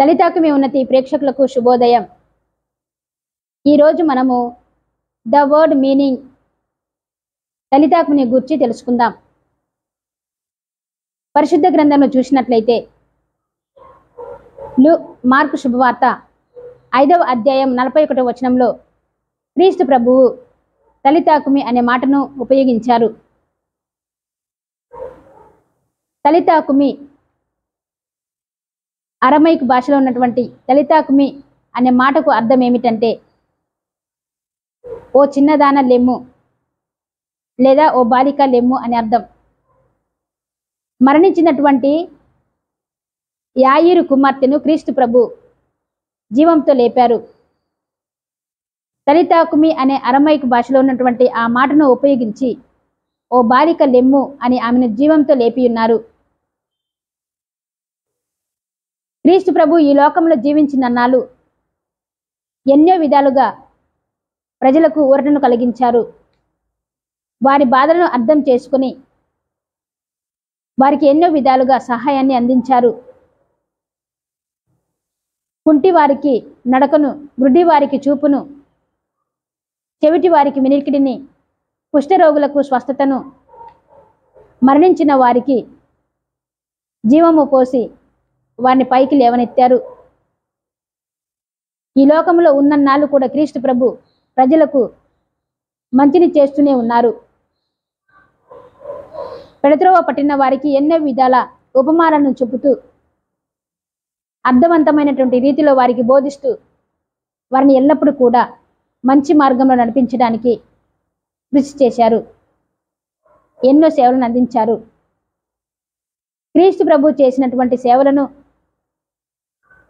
లలితాకు మీ ఉన్నతి ప్రేక్షకులకు శుభోదయం. ఈరోజు మనము ద వర్డ్ మీనింగ్ లలితాకుని గురించి తెలుసుకుందాం. పరిశుద్ధ గ్రంథంలో చూసినట్లయితే మార్కు శుభవార్త 5వ అధ్యాయం 41వ వచనంలో క్రీస్తు ప్రభువు లలితాకుమి అనే మాటను ఉపయోగించారు. లలితాకుమి అరమైక్ భాషలో ఉన్నటువంటి లలితాకుమి అనే మాటకు అర్థం ఏమిటంటే ఓ చిన్నదాన లెమ్ము లేదా ఓ బాలిక లెమ్ము అని అర్థం. మరణించినటువంటి యాయిరు కుమార్తెను క్రీస్తు ప్రభు జీవంతో లేపారు. లలితాకుమి అనే అరమైక్ భాషలో ఉన్నటువంటి ఆ మాటను ఉపయోగించి ఓ బాలిక లెమ్ము అని ఆమెను జీవంతో లేపి ఉన్నారు. క్రీస్తు ప్రభు ఈ లోకంలో జీవించినన్నాళ్ళు ఎన్నో విధాలుగా ప్రజలకు ఊరటను కలిగించారు. వారి బాధలను అర్థం చేసుకుని వారికి ఎన్నో విధాలుగా సహాయాన్ని అందించారు. కుంటి వారికి నడకను, గుడ్డి వారికి చూపును, చెవిటి వారికి వినికిడిని, కుష్ఠరోగులకు స్వస్థతను, మరణించిన వారికి జీవము పోసి వారిని పైకి లేవనెత్తారు. ఈ లోకంలో ఉన్నన్నాళ్ళు కూడా క్రీస్తు ప్రభు ప్రజలకు మంచిని చేస్తూనే ఉన్నారు. పెడత్రోవ పట్టిన వారికి ఎన్నో విధాల ఉపమానాలను చెబుతూ అర్థవంతమైనటువంటి రీతిలో వారికి బోధిస్తూ వారిని ఎల్లప్పుడూ కూడా మంచి మార్గంలో నడిపించడానికి కృషి చేశారు. ఎన్నో సేవలను అందించారు. క్రీస్తు ప్రభు చేసినటువంటి సేవలను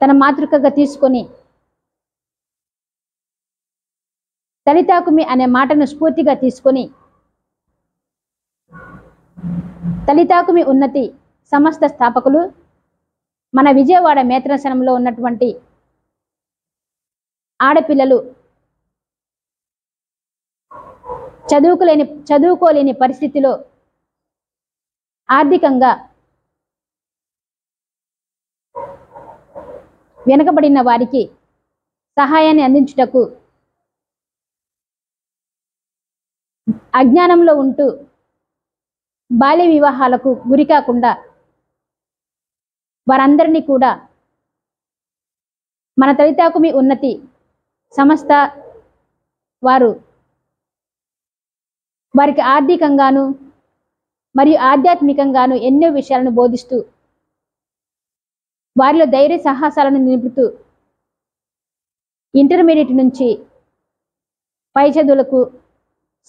తన మాతృకగా తీసుకొని లలితాకుమి అనే మాటను స్ఫూర్తిగా తీసుకొని లలితాకుమి ఉన్నతి సమస్త స్థాపకులు మన విజయవాడ మేత్రాసనంలో ఉన్నటువంటి ఆడపిల్లలు చదువుకోలేని పరిస్థితిలో ఆర్థికంగా వెనుకబడిన వారికి సహాయాన్ని అందించుటకు అజ్ఞానంలో ఉంటూ బాల్య వివాహాలకు గురి కాకుండా వారందరినీ కూడా మన లలితాకుమి ఉన్నతి సంస్థ వారికి ఆర్థికంగాను మరియు ఆధ్యాత్మికంగాను ఎన్నో విషయాలను బోధిస్తూ వారిలో ధైర్య సాహసాలను నిలుపుతూ ఇంటర్మీడియట్ నుంచి పై చదువులకు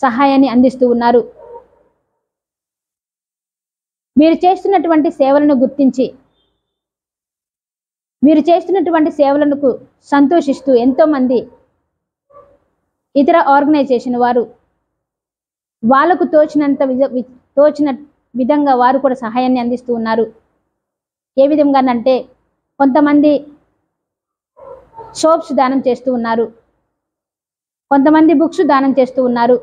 సహాయాన్ని అందిస్తూ ఉన్నారు. మీరు చేస్తున్నటువంటి సేవలను గుర్తించి మీరు చేస్తున్నటువంటి సేవలకు సంతోషిస్తూ ఎంతోమంది ఇతర ఆర్గనైజేషన్ వారు వాళ్ళకు తోచిన విధంగా వారు కూడా సహాయాన్ని అందిస్తూ ఉన్నారు. ఏ విధంగానంటే కొంతమంది సోప్స్ దానం చేస్తూ ఉన్నారు, కొంతమంది బుక్స్ దానం చేస్తూ ఉన్నారు,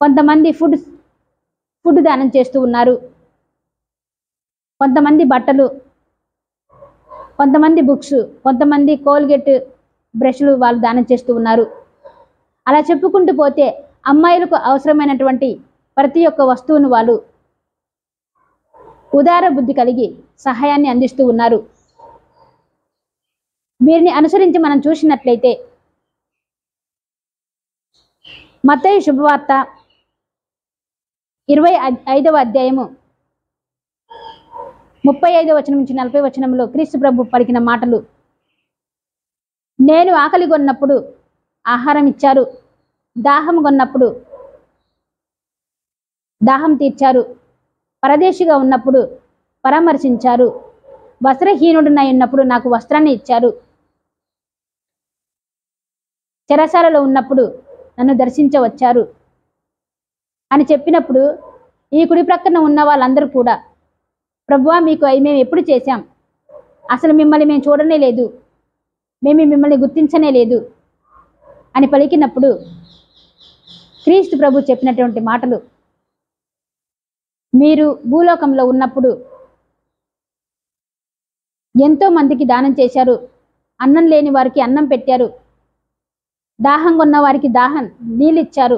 కొంతమంది ఫుడ్ దానం చేస్తూ ఉన్నారు, కొంతమంది బట్టలు, కొంతమంది బుక్స్, కొంతమంది కోల్గేట్ బ్రష్లు వాళ్ళు దానం చేస్తూ ఉన్నారు. అలా చెప్పుకుంటూ పోతే అమ్మాయిలకు అవసరమైనటువంటి ప్రతి ఒక్క వస్తువును వాళ్ళు ఉదార బుద్ధి కలిగి సహాయాన్ని అందిస్తూ ఉన్నారు. వీరిని అనుసరించి మనం చూసినట్లయితే మత్తయి శుభవార్త 25వ అధ్యాయము 35వ వచనం నుంచి 40వ వచనంలో క్రీస్తు ప్రభు పలికిన మాటలు, నేను ఆకలి కొన్నప్పుడు ఆహారం ఇచ్చారు, దాహం కొన్నప్పుడు దాహం తీర్చారు, పరదేశిగా ఉన్నప్పుడు పరామర్శించారు, వస్త్రహీనుడునై ఉన్నప్పుడు నాకు వస్త్రాన్ని ఇచ్చారు, చెరసాలలో ఉన్నప్పుడు నన్ను దర్శించవచ్చారు అని చెప్పినప్పుడు ఈ కుడి ప్రక్కన ఉన్న వాళ్ళందరూ కూడా, ప్రభువా మీకు మేము ఎప్పుడు చేశాం, అసలు మిమ్మల్ని మేము చూడనే లేదు, మేము మిమ్మల్ని గుర్తించనే లేదు అని పలికినప్పుడు క్రీస్తు ప్రభు చెప్పినటువంటి మాటలు, మీరు భూలోకంలో ఉన్నప్పుడు ఎంతో మందికి దానం చేశారు. అన్నం లేని వారికి అన్నం పెట్టారు. దాహంగా ఉన్న వారికి నీళ్ళు ఇచ్చారు.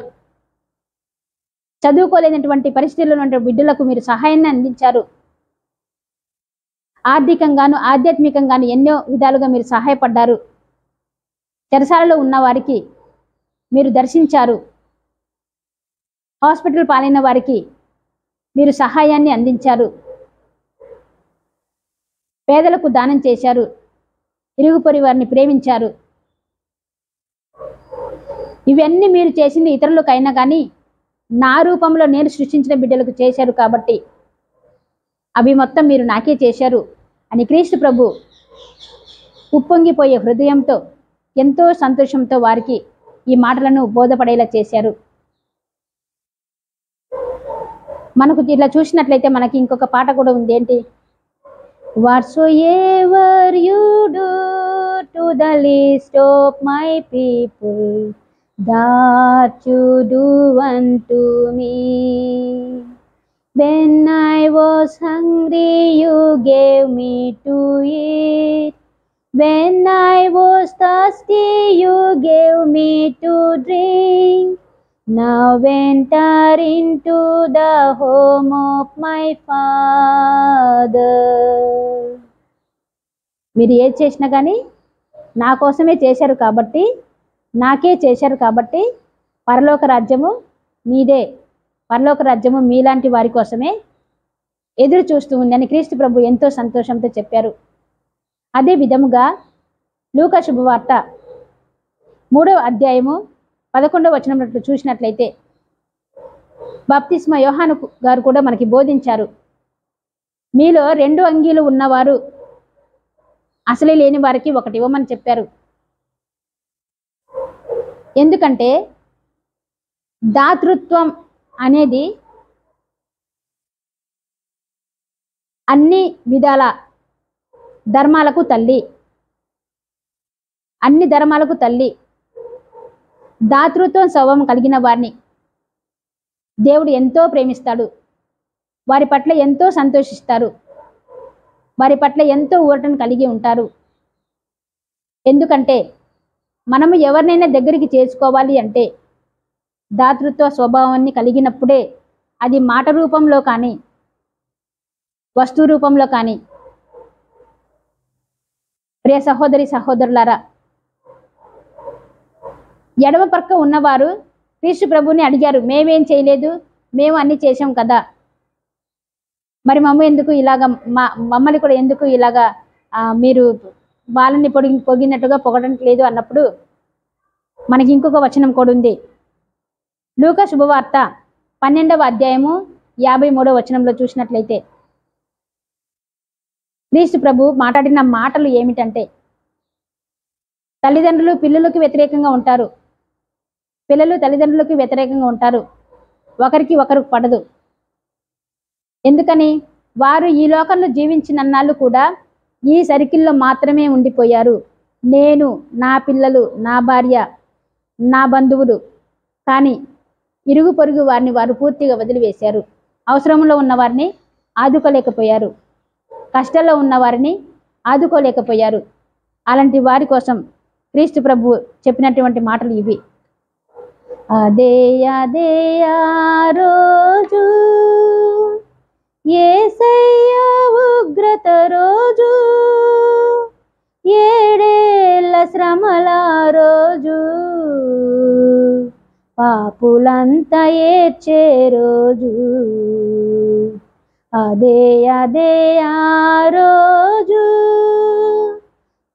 చదువుకోలేనటువంటి పరిస్థితుల్లో ఉన్న బిడ్డలకు మీరు సహాయాన్ని అందించారు. ఆర్థికంగాను ఆధ్యాత్మికంగాను ఎన్నో విధాలుగా మీరు సహాయపడ్డారు. చెరసాలలో ఉన్న వారికి మీరు దర్శించారు. హాస్పిటల్ పాలైన వారికి మీరు సహాయాన్ని అందించారు. పేదలకు దానం చేశారు. ఇరుగు పొరుగు వారిని ప్రేమించారు. ఇవన్నీ మీరు చేసింది ఇతరులకైనా కానీ నా రూపంలో నేను సృష్టించిన బిడ్డలకు చేశారు కాబట్టి అవి మొత్తం మీరు నాకే చేశారు అని క్రీస్తు ప్రభు ఉప్పొంగిపోయే హృదయంతో ఎంతో సంతోషంతో వారికి ఈ మాటలను బోధపడేలా చేశారు. మనకు ఇలా చూసినట్లయితే మనకి ఇంకొక పాట కూడా ఉంది. ఏంటి? Whatsoever you do to the least of my people, that you do unto me. When I was hungry, you gave me to eat. When I was thirsty, you gave me to drink. Now enter into the home of my Father. మీరు ఏది చేసినా కానీ నా కోసమే చేశారు కాబట్టి, నాకే చేశారు కాబట్టి పరలోక రాజ్యము మీదే, పరలోక రాజ్యము మీలాంటి వారి కోసమే ఎదురు చూస్తూ ఉందని క్రీస్తు ప్రభు ఎంతో సంతోషంతో చెప్పారు. అదే విధముగా లూకా శుభవార్త 3వ అధ్యాయము 11వ వచనంలో చూసినట్లయితే బాప్తిస్మా యోహాను గారు కూడా మనకి బోధించారు. మీలో 2 అంగీలు ఉన్నవారు అసలే లేని వారికి ఒకటి ఇవ్వమని చెప్పారు. ఎందుకంటే దాతృత్వం అనేది అన్ని విధాల ధర్మాలకు తల్లి, అన్ని ధర్మాలకు తల్లి. దాతృత్వం స్వభావం కలిగిన వారిని దేవుడు ఎంతో ప్రేమిస్తాడు. వారి పట్ల ఎంతో సంతోషిస్తారు. వారి పట్ల ఎంతో ఊరటను కలిగి ఉంటారు. ఎందుకంటే మనము ఎవరినైనా దగ్గరికి చేర్చుకోవాలి అంటే దాతృత్వ స్వభావాన్ని కలిగినప్పుడే అది మాట రూపంలో కానీ వస్తు రూపంలో కానీ. ప్రియ సహోదరి సహోదరులారా, ఎడమ పక్క ఉన్నవారు క్రీస్తు ప్రభుని అడిగారు, మేమేం చేయలేదు, మేము అన్ని చేసాం కదా, మరి ఎందుకు ఇలాగా మమ్మల్ని కూడా ఎందుకు ఇలాగా మీరు వాళ్ళని పొగినట్టుగా పొగడట్లేదు అన్నప్పుడు మనకి ఇంకొక వచనం కూడా ఉంది. లూకా శుభవార్త 12వ అధ్యాయము 53వ వచనంలో చూసినట్లయితే క్రీస్తు ప్రభు మాట్లాడిన మాటలు ఏమిటంటే, తల్లిదండ్రులు పిల్లలకు వ్యతిరేకంగా ఉంటారు, పిల్లలు తల్లిదండ్రులకు వ్యతిరేకంగా ఉంటారు, ఒకరికి ఒకరు పడదు. ఎందుకని? వారు ఈ లోకంలో జీవించినన్నాళ్ళు కూడా ఈ సర్కిల్లో మాత్రమే ఉండిపోయారు. నేను, నా పిల్లలు, నా భార్య, నా బంధువులు, కానీ ఇరుగు పొరుగు వారిని వారు పూర్తిగా వదిలివేశారు. అవసరంలో ఉన్న వారిని ఆదుకోలేకపోయారు, కష్టాల్లో ఉన్న వారిని ఆదుకోలేకపోయారు. అలాంటి వారి కోసం క్రీస్తు ప్రభు చెప్పినటువంటి మాటలు ఇవి. అదే అదే ఆ రోజు యేసయ్య ఉగ్రత రోజు, 7 ఏళ్ల శ్రమల రోజు, పాపులంతా ఏడ్చే రోజు. అదే అదే ఆ రోజు,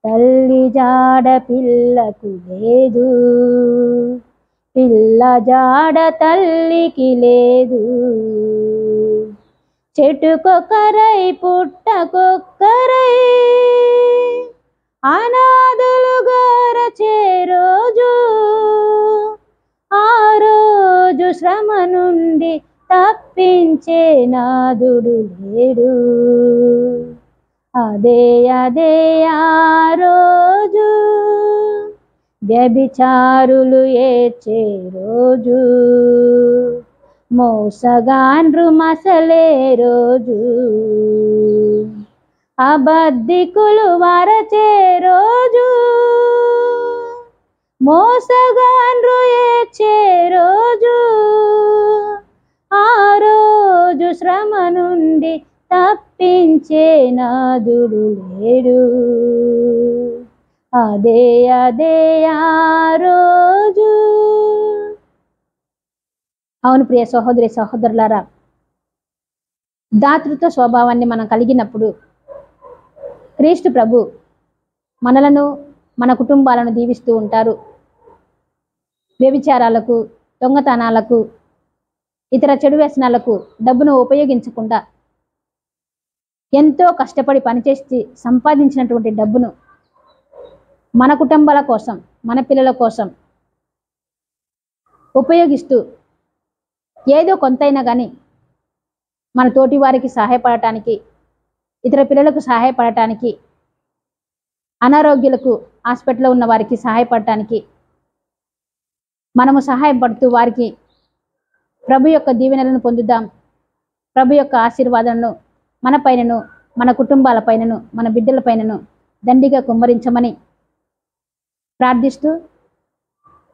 తల్లి జాడ పిల్లకు లేదు, పిల్ల జాడ తల్లికి లేదు. చెట్టుకొక్కరై పుట్టకొక్కరై అనాథలుగా రచే రోజు, ఆ రోజు శ్రమ నుండి తప్పించే నాదుడు లేడు. అదే అదే ఆ రోజు, వ్యభిచారులు ఏడ్చే రోజు, మోసగాండ్రు మసలే రోజు. అబద్ధికులు వారచే రోజు, మోసగాండ్రు ఏడ్చే రోజు, ఆ రోజు శ్రమ నుండి తప్పించే నాదుడు లేడు. అదే అదే ఆ రోజు. అవును ప్రియ సహోదరి సహోదరులారా, దాతృత్వ స్వభావాన్ని మనం కలిగినప్పుడు క్రీస్తు ప్రభు మనలను మన కుటుంబాలను దీవిస్తూ ఉంటారు. వ్యభిచారాలకు, దొంగతనాలకు, ఇతర చెడు వ్యసనాలకు డబ్బును ఉపయోగించకుండా ఎంతో కష్టపడి పనిచేసి సంపాదించినటువంటి డబ్బును మన కుటుంబాల కోసం, మన పిల్లల కోసం ఉపయోగిస్తూ ఏదో కొంతైనా కానీ మన తోటి వారికి సహాయపడటానికి, ఇతర పిల్లలకు సహాయపడటానికి, అనారోగ్యులకు హాస్పిటల్లో ఉన్న వారికి సహాయపడటానికి మనము సహాయపడుతూ వారికి ప్రభు యొక్క దీవెనలను పొందుదాం. ప్రభు యొక్క ఆశీర్వాదాలను మన పైనను, మన కుటుంబాల పైనను, మన బిడ్డల పైనను దండిగా కుమ్మరించమని ప్రార్థిస్తూ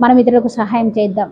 మనం ఇతరులకు సహాయం చేద్దాం.